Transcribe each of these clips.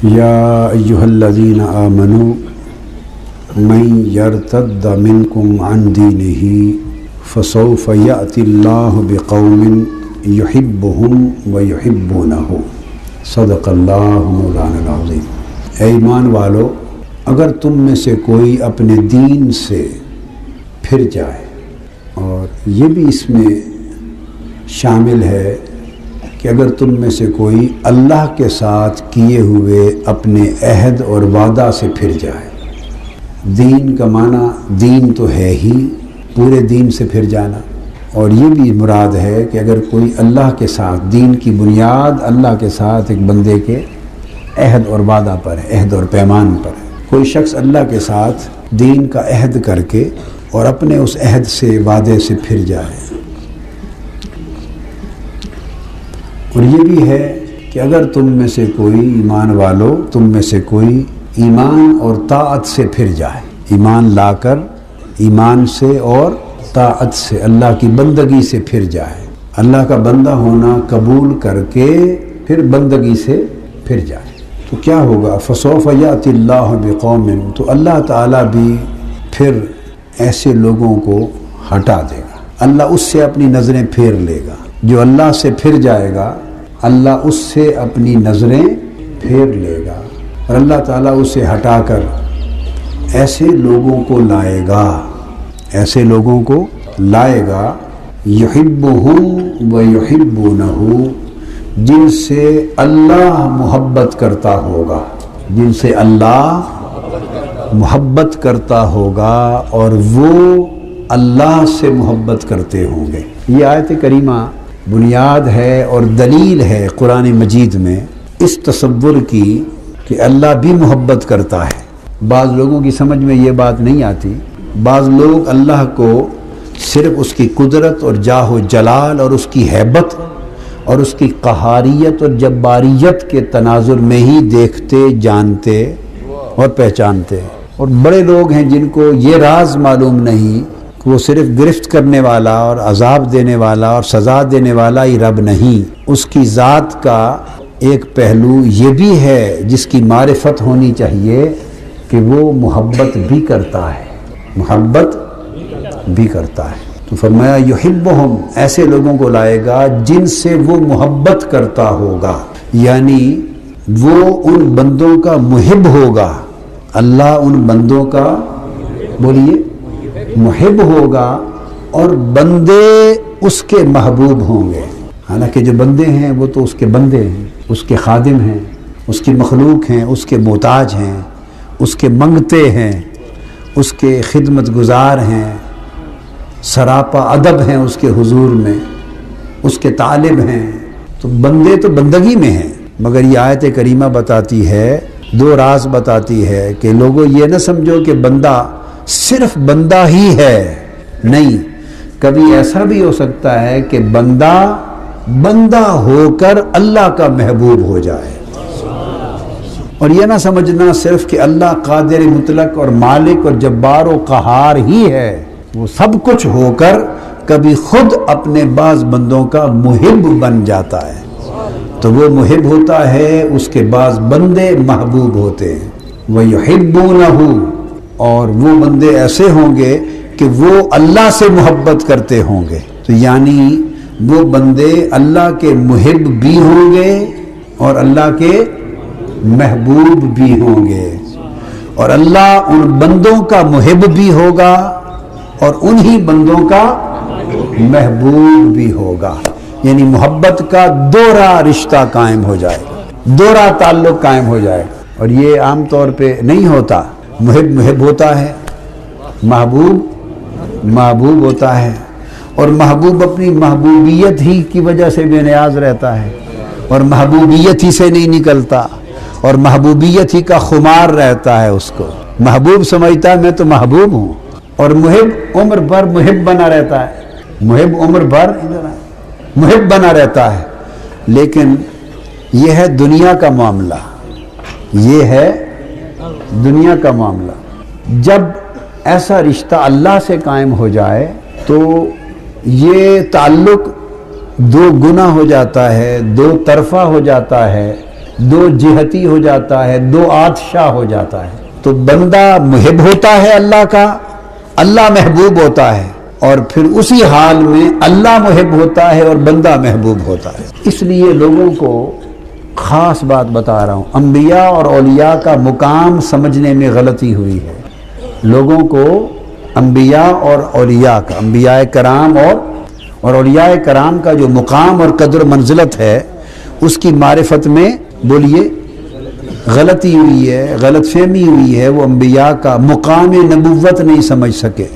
یا ایھا الذین آمنوا من یرتد منکم عن دینہ فسوف یأتی اللہ بقوم یحبہم ویحبونہ صدق اللہ مولانا العظیم۔ اے ایمان والو، اگر تم میں سے کوئی اپنے دین سے پھر جائے، اور یہ بھی اس میں شامل ہے کہ اگر تم میں سے کوئی اللہ کے ساتھ کیے ہوئے اپنے عہد اور وعدہ سے پھر جائے۔ دین کا معنی دین تو ہے ہی، پورے دین سے پھر جانا، اور یہ بھی مراد ہے کہ اگر کوئی اللہ کے ساتھ، دین کی بنیاد اللہ کے ساتھ ایک بندے کے عہد اور وعدہ پر ہے، عہد اور پیمان پر ہے۔ کوئی شخص اللہ کے ساتھ دین کا عہد کر کے اور اپنے اس عہد سے، وعدے سے پھر جائے۔ اور یہ بھی ہے کہ اگر تم میں سے کوئی ایمان والو، تم میں سے کوئی ایمان اور طاعت سے پھر جائے، ایمان لا کر ایمان سے اور طاعت سے، اللہ کی بندگی سے پھر جائے، اللہ کا بندہ ہونا قبول کر کے پھر بندگی سے پھر جائے، تو کیا ہوگا؟ فسوف یأتی اللہ بقوم، تو اللہ تعالیٰ بھی پھر ایسے لوگوں کو ہٹا دے گا، اللہ اس سے اپنی نظریں پھیر لے گا۔ جو اللہ سے پھر جائے گا، اللہ اس سے اپنی نظریں پھیر لے گا، اور اللہ تعالیٰ اسے ہٹا کر ایسے لوگوں کو لائے گا، ایسے لوگوں کو لائے گا، یحبہم ویحبونہ، جن سے اللہ محبت کرتا ہوگا، جن سے اللہ محبت کرتا ہوگا اور وہ اللہ سے محبت کرتے ہوں گے۔ یہ آیت کریمہ بنیاد ہے اور دلیل ہے قرآن مجید میں اس تصور کی کہ اللہ بھی محبت کرتا ہے۔ بعض لوگوں کی سمجھ میں یہ بات نہیں آتی، بعض لوگ اللہ کو صرف اس کی قدرت اور جاہ و جلال اور اس کی ہیبت اور اس کی قہاریت اور جباریت کے تناظر میں ہی دیکھتے، جانتے اور پہچانتے، اور بڑے لوگ ہیں جن کو یہ راز معلوم نہیں کہ وہ صرف گرفت کرنے والا اور عذاب دینے والا اور سزا دینے والا ہی رب نہیں، اس کی ذات کا ایک پہلو یہ بھی ہے جس کی معرفت ہونی چاہیے کہ وہ محبت بھی کرتا ہے، محبت بھی کرتا ہے۔ تو فرمایا یحبہم، ایسے لوگوں کو لائے گا جن سے وہ محبت کرتا ہوگا، یعنی وہ ان بندوں کا محب ہوگا، اللہ ان بندوں کا، بولیے، محب ہوگا، اور بندے اس کے محبوب ہوں گے۔ حالانکہ جو بندے ہیں وہ تو اس کے بندے ہیں، اس کے خادم ہیں، اس کی مخلوق ہیں، اس کے محتاج ہیں، اس کے منگتے ہیں، اس کے خدمت گزار ہیں، سراپا ادب ہیں اس کے حضور میں، اس کے طالب ہیں، تو بندے تو بندگی میں ہیں۔ مگر یہ آیت کریمہ بتاتی ہے، دو راز بتاتی ہے کہ لوگوں یہ نہ سمجھو کہ بندہ صرف بندہ ہی ہے، نہیں، کبھی ایسا بھی ہو سکتا ہے کہ بندہ ہو کر اللہ کا محبوب ہو جائے۔ اور یہ نہ سمجھنا صرف کہ اللہ قادر مطلق اور مالک اور جبار و قہار ہی ہے، وہ سب کچھ ہو کر کبھی خود اپنے بعض بندوں کا محب بن جاتا ہے، تو وہ محب ہوتا ہے، اس کے بعض بندے محبوب ہوتے ہیں۔ وَيُحِبُّونَهُ، اور وہ بندے ایسے ہوں گے کہ وہ اللہ سے محبت کرتے ہوں گے، تو یعنی وہ بندے اللہ کے محب بھی ہوں گے اور اللہ کے محبوب بھی ہوں گے، اور اللہ ان بندوں کا محب بھی ہوگا اور انہی بندوں کا محبوب بھی ہوگا، یعنی محبت کا دوہرا رشتہ قائم ہو جائے گا، دوہرا تعلق قائم ہو جائے گا۔ اور یہ عام طور پہ نہیں ہوتا، محب ہوتا ہے، محبوب ہوتا ہے، اور محبوب اپنی محبوبیت ہی کی وجہ سے بے نیاز رہتا ہے، اور محبوبیت ہی سے نہیں نکلتا، اور محبوبیت ہی کا خمار رہتا ہے، اس کو محبوب سمجھتا ہے میں تو محبوب ہوں، اور محب عمر بھر محب بنا رہتا ہے، محب عمر بھر محب بنا رہتا ہے۔ لیکن یہ ہے دنیا کا معاملہ، یہ ہے دنیا کا معاملہ۔ جب ایسا رشتہ اللہ سے قائم ہو جائے تو یہ تعلق دو گنا ہو جاتا ہے، دو طرفہ ہو جاتا ہے، دو جہتی ہو جاتا ہے، دو آتشا ہو جاتا ہے۔ تو بندہ محب ہوتا ہے اللہ کا، اللہ محبوب ہوتا ہے، اور پھر اسی حال میں اللہ محب ہوتا ہے اور بندہ محبوب ہوتا ہے۔ اس لیے لوگوں کو خاص بات بتا رہا ہوں، انبیاء اور اولیاء کا مقام سمجھنے میں غلطی ہوئی ہے۔ لوگوں کو انبیاء اور اولیاء کا، انبیاء کرام اور اولیاء کرام کا جو مقام اور قدر و منزلت ہے، اس کی معرفت میں بولیے غلطی ہوئی ہے، غلط فہمی ہوئی ہے۔ وہ انبیاء کا مقام نبوت نہیں سمجھ سکے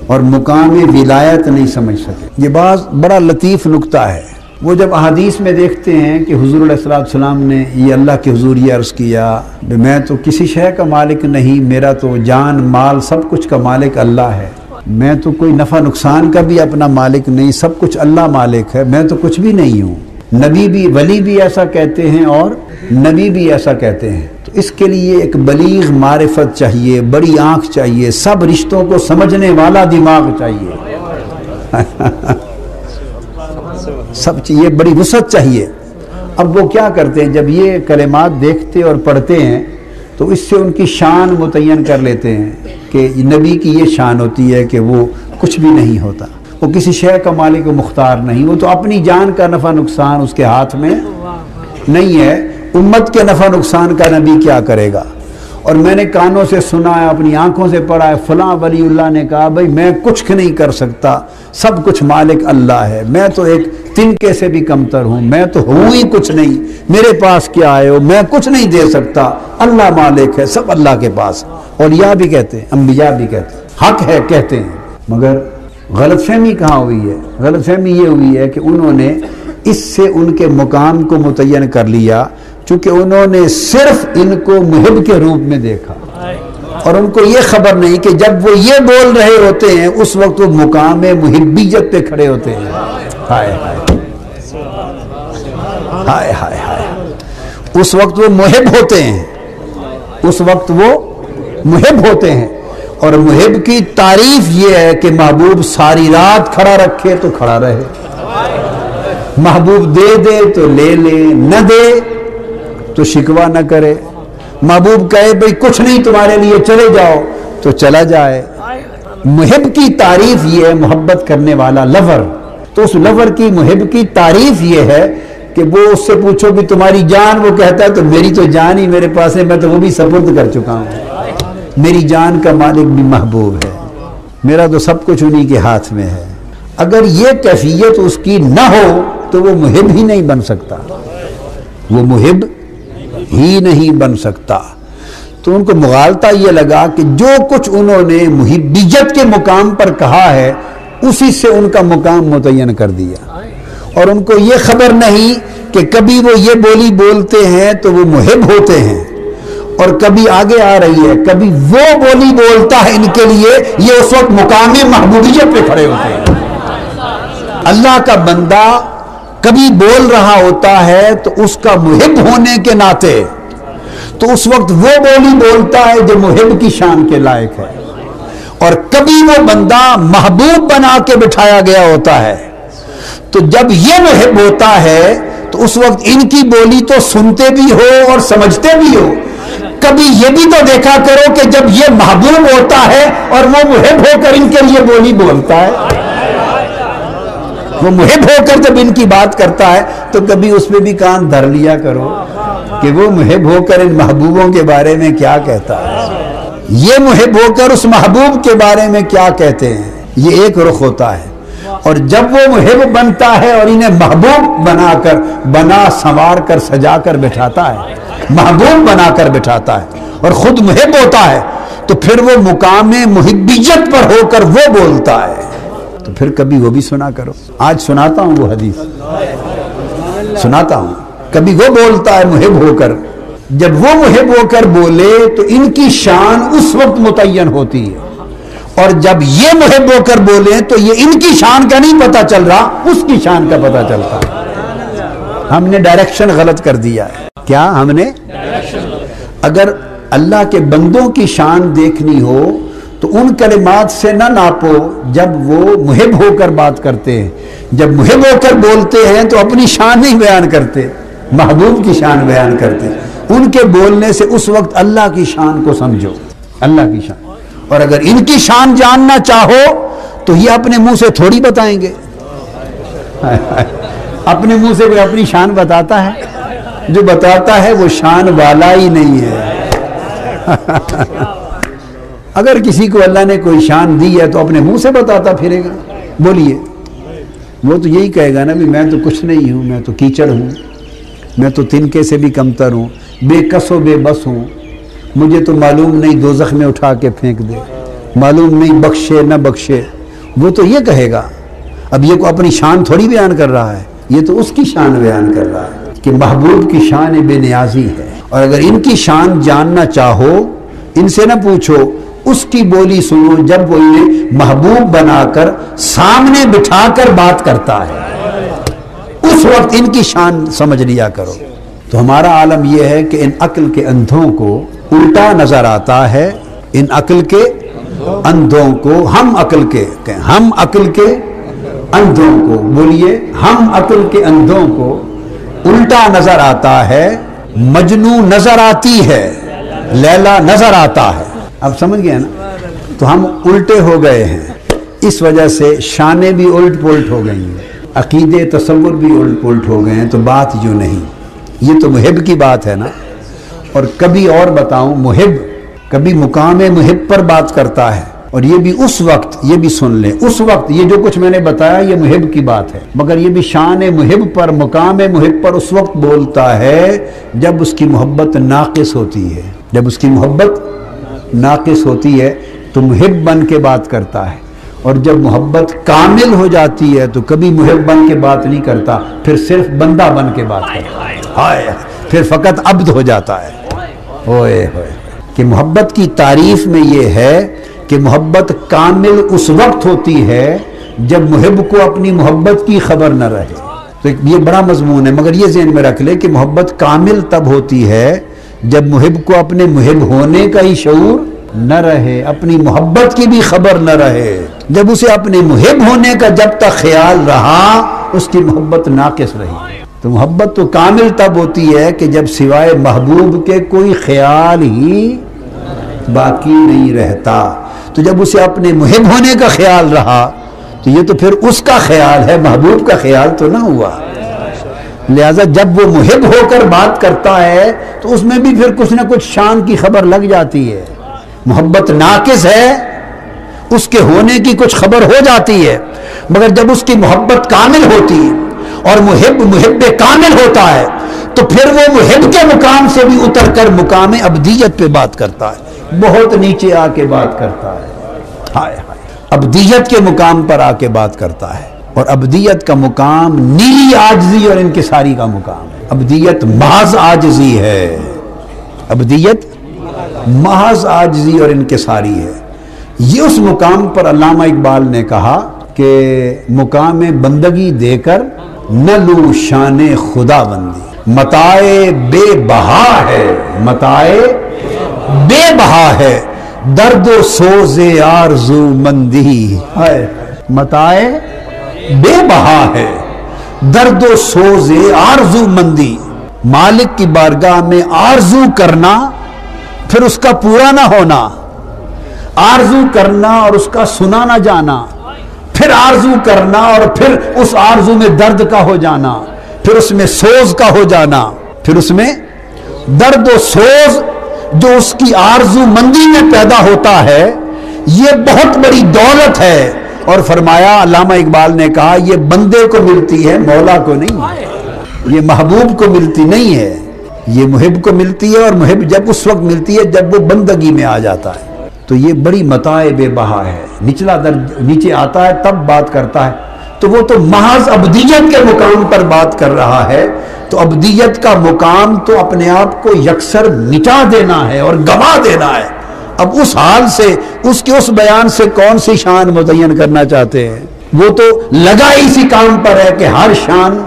اور مقام ولایت نہیں سمجھ سکے۔ یہ بڑا لطیف نکتہ ہے۔ وہ جب احادیث میں دیکھتے ہیں کہ حضور علیہ السلام نے یہ اللہ کے حضور یہ عرض کیا کہ میں تو کسی شے کا مالک نہیں، میرا تو جان مال سب کچھ کا مالک اللہ ہے، میں تو کوئی نفع نقصان کا بھی اپنا مالک نہیں، سب کچھ اللہ مالک ہے، میں تو کچھ بھی نہیں ہوں۔ نبی بھی، ولی بھی ایسا کہتے ہیں اور نبی بھی ایسا کہتے ہیں۔ تو اس کے لیے ایک بلیغ معرفت چاہیے، بڑی آنکھ چاہیے، سب رشتوں کو سمجھنے والا دماغ چاہیے، سب چاہیے، بڑی وسعت چاہیے۔ اب وہ کیا کرتے ہیں، جب یہ کلمات دیکھتے اور پڑھتے ہیں تو اس سے ان کی شان متعین کر لیتے ہیں کہ نبی کی یہ شان ہوتی ہے کہ وہ کچھ بھی نہیں ہوتا، وہ کسی شے کا مالک و مختار نہیں، وہ تو اپنی جان کا نفع نقصان اس کے ہاتھ میں نہیں ہے، امت کے نفع نقصان کا نبی کیا کرے گا۔ اور میں نے کانوں سے سنا ہے، اپنی آنکھوں سے پڑھا ہے، فلاں ولی اللہ نے کہا بھائی میں کچھ نہیں کر سکتا، سب کچھ مالک اللہ ہے، میں تو ایک تنکے سے بھی کمتر ہوں، میں تو ہوں ہی کچھ نہیں، میرے پاس کیا آئے ہو، میں کچھ نہیں دے سکتا، اللہ مالک ہے، سب اللہ کے پاس۔ اولیاء بھی کہتے ہیں، انبیاء بھی کہتے ہیں، حق ہے کہتے ہیں، مگر غلط فہمی کہاں ہوئی ہے؟ غلط فہمی یہ ہوئی ہے کہ انہوں نے اس سے ان کے مقام کو متعین کر لیا، چونکہ انہوں نے صرف ان کو محب کے روپ میں دیکھا، اور ان کو یہ خبر نہیں کہ جب وہ یہ بول رہے ہوتے ہیں اس وقت وہ مقام محبیت پہ کھڑے ہوتے ہیں۔ ہائے ہائے ہائے ہائے ہائے، اس وقت وہ محب ہوتے ہیں، اس وقت وہ محب ہوتے ہیں۔ اور محب کی تعریف یہ ہے کہ محبوب ساری رات کھڑا رکھے تو کھڑا رہے، محبوب دے دے تو لے لے، نہ دے تو شکوہ نہ کرے، محبوب کہے بھئی کچھ نہیں تمہارے لیے چلے جاؤ تو چلا جائے۔ محب کی تعریف یہ ہے، محبت کرنے والا لور، تو اس لور کی محب کی تعریف یہ ہے کہ وہ اس سے پوچھو بھی تمہاری جان، وہ کہتا ہے تو میری تو جان ہی میرے پاس ہے، میں تو وہ بھی سپرد کر چکا ہوں، میری جان کا مالک بھی محبوب ہے، میرا تو سب کچھ انہی کے ہاتھ میں ہے۔ اگر یہ کیفیت اس کی نہ ہو تو وہ محب ہی نہیں بن سکتا، وہ محب ہی نہیں بن سکتا۔ تو ان کو مغالطہ یہ لگا کہ جو کچھ انہوں نے محبیت کے مقام پر کہا ہے اسی سے ان کا مقام متعین کر دیا، اور ان کو یہ خبر نہیں کہ کبھی وہ یہ بولی بولتے ہیں تو وہ محب ہوتے ہیں، اور کبھی آگے آ رہی ہے کبھی وہ بولی بولتا ہے ان کے لیے، یہ اس وقت مقام محبوبیت پہ کھڑے ہوتے ہیں۔ اللہ کا بندہ کبھی بول رہا ہوتا ہے تو اس کا محب ہونے کے ناطے تو اس وقت وہ بولی بولتا ہے جو محب کی شان کے لائق ہے، اور کبھی وہ بندہ محبوب بنا کے بٹھایا گیا ہوتا ہے، تو جب یہ محب ہوتا ہے تو اس وقت ان کی بولی تو سنتے بھی ہو اور سمجھتے بھی ہو۔ کبھی یہ بھی تو دیکھا کرو کہ جب یہ محبوب ہوتا ہے اور وہ محب ہو کر ان کے لیے بولی بولتا ہے، وہ محب ہو کر جب ان کی بات کرتا ہے تو کبھی اس میں بھی کان دھر لیا کرو کہ وہ محب ہو کر ان محبوبوں کے بارے میں کیا کہتا ہے، یہ محب ہو کر اس محبوب کے بارے میں کیا کہتے ہیں۔ یہ ایک رخ ہوتا ہے، اور جب وہ محب بنتا ہے اور انہیں محبوب بنا سنوار کر سجا کر بٹھاتا ہے، محبوب بنا کر بٹھاتا ہے اور خود محب ہوتا ہے، تو پھر وہ مقام محبیت پر ہو کر وہ بولتا ہے، تو پھر کبھی وہ بھی سنا کرو۔ آج سناتا ہوں وہ حدیث، سناتا ہوں، کبھی وہ بولتا ہے محب ہو کر، جب وہ محب ہو کر بولے تو ان کی شان اس وقت متعین ہوتی ہے، اور جب یہ محب ہو کر بولے تو یہ ان کی شان کا نہیں پتہ چل رہا، اس کی شان کا پتہ چلتا ہے۔ ہم نے ڈائریکشن غلط کر دیا ہے۔ کیا ہم نے؟ اگر اللہ کے بندوں کی شان دیکھنی ہو تو ان کلمات سے نہ ناپو جب وہ محب ہو کر بات کرتے ہیں، جب محب ہو کر بولتے ہیں تو اپنی شان نہیں بیان کرتے، محبوب کی شان بیان کرتے ہیں، ان کے بولنے سے اس وقت اللہ کی شان کو سمجھو، اللہ کی شان۔ اور اگر ان کی شان جاننا چاہو تو یہ اپنے منہ سے تھوڑی بتائیں گے، اپنے منہ سے کوئی اپنی شان بتاتا ہے؟ جو بتاتا ہے وہ شان والا ہی نہیں ہے۔ اگر کسی کو اللہ نے کوئی شان دی ہے تو اپنے منہ سے بتاتا پھرے گا؟ بولیے، وہ تو یہی کہے گا نا بھی میں تو کچھ نہیں ہوں، میں تو کیچڑ ہوں، میں تو تنکے سے بھی کمتر ہوں، بے کس و بے بس ہوں، مجھے تو معلوم نہیں دوزخ میں اٹھا کے پھینک دے، معلوم نہیں بخشے نہ بخشے، وہ تو یہ کہے گا۔ اب یہ کو اپنی شان تھوڑی بیان کر رہا ہے، یہ تو اس کی شان بیان کر رہا ہے کہ محبوب کی شان بے نیازی ہے۔ اور اگر ان کی شان جاننا چاہو، ان سے نہ پوچھو، اس کی بولی سنو جب وہ انہیں محبوب بنا کر سامنے بٹھا کر بات کرتا ہے، اس وقت ان کی شان سمجھ لیا کرو۔ تو ہمارا عالم یہ ہے کہ ان عقل کے اندھوں کو الٹا نظر آتا ہے، ان عقل کے اندھوں کو، ہم عقل کے اندھوں کو، بولیے، ہم عقل کے اندھوں کو الٹا نظر آتا ہے، مجنو نظر آتی ہے، لیلا نظر آتا ہے۔ اب سمجھ گئے نا؟ تو ہم الٹے ہو گئے ہیں، اس وجہ سے شانیں بھی الٹ پلٹ ہو گئی ہیں، عقیدے تصور بھی الٹ پلٹ ہو گئے ہیں، تو بات جو نہیں، یہ تو محب کی بات ہے نا۔ اور کبھی اور بتاؤں، محب کبھی مقام محب پر بات کرتا ہے، اور یہ بھی اس وقت، یہ بھی سن لیں، اس وقت یہ جو کچھ میں نے بتایا یہ محب کی بات ہے، مگر یہ بھی شان محب پر، مقام محب پر اس وقت بولتا ہے جب اس کی محبت ناقص ہوتی ہے، جب اس کی محبت ناقص ہوتی ہے تو محب بن کے بات کرتا ہے، اور جب محبت کامل ہو جاتی ہے تو کبھی محب بن کے بات نہیں کرتا، پھر صرف بندہ بن کے بات کرتا ہے، ہائے پھر فقط عبد ہو جاتا ہے۔ ہوئے ہوئے کہ محبت کی تعریف میں یہ ہے کہ محبت کامل اس وقت ہوتی ہے جب محب کو اپنی محبت کی خبر نہ رہے۔ تو یہ بڑا مضمون ہے، مگر یہ ذہن میں رکھ لے کہ محبت کامل تب ہوتی ہے جب محب کو اپنے محب ہونے کا ہی شعور نہ رہے، اپنی محبت کی بھی خبر نہ رہے۔ جب اسے اپنے محب ہونے کا جب تک خیال رہا اس کی محبت ناقص رہی۔ تو محبت تو کامل تب ہوتی ہے کہ جب سوائے محبوب کے کوئی خیال ہی باقی نہیں رہتا۔ تو جب اسے اپنے محب ہونے کا خیال رہا تو یہ تو پھر اس کا خیال ہے، محبوب کا خیال تو نہ ہوا۔ لہذا جب وہ محب ہو کر بات کرتا ہے تو اس میں بھی پھر کچھ نہ کچھ شان کی خبر لگ جاتی ہے۔ محبت ناقص ہے، اس کے ہونے کی کچھ خبر ہو جاتی ہے، مگر جب اس کی محبت کامل ہوتی ہے اور محب کامل ہوتا ہے تو پھر وہ محب کے مقام سے بھی اتر کر مقام ابدیت پہ بات کرتا ہے، بہت نیچے آ کے بات کرتا ہے، ہائے ہائے، ابدیت کے مقام پر آ کے بات کرتا ہے۔ اور ابدیت کا مقام نیلی عاجزی اور انکساری کا مقام ہے۔ ابدیت محض عاجزی ہے، ابدیت محض عاجزی اور انکساری ہے۔ یہ اس مقام پر علامہ اقبال نے کہا کہ مقام بندگی دے کر نہ لوں شان خدا بندی، متائے بے بہا ہے، متائے بے بہا ہے، درد و سوز آرزو مندی، متائے بے بہا ہے، درد و سوز آرزو مندی۔ مالک کی بارگاہ میں آرزو کرنا پھر اس کا پورا نہ ہونا، آرزو کرنا اور اس کا سنا نہ جانا، پھر آرزو کرنا اور پھر اس آرزو میں درد کا ہو جانا، پھر اس میں سوز کا ہو جانا، پھر اس میں درد و سوز جو اس کی آرزو مندی میں پیدا ہوتا ہے، یہ بہت بڑی دولت ہے۔ اور فرمایا، علامہ اقبال نے کہا، یہ بندے کو ملتی ہے، مولا کو نہیں، یہ محبوب کو ملتی نہیں ہے، یہ محب کو ملتی ہے، اور محب جب اس وقت ملتی ہے جب وہ بندگی میں آ جاتا ہے۔ تو یہ بڑی متاع بے بہا ہے، نچلا درج نیچے آتا ہے تب بات کرتا ہے، تو وہ تو محض ابدیت کے مقام پر بات کر رہا ہے۔ تو ابدیت کا مقام تو اپنے آپ کو یکسر مٹا دینا ہے اور گوا دینا ہے۔ اب اس حال سے، اس کے اس بیان سے کون سی شان متعین کرنا چاہتے ہیں؟ وہ تو لگا اسی کام پر ہے کہ ہر شان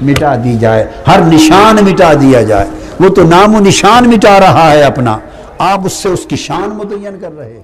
مٹا دی جائے، ہر نشان مٹا دیا جائے۔ وہ تو نام و نشان مٹا رہا ہے اپنا، آپ اس سے اس کی شان متعین کر رہے ہیں۔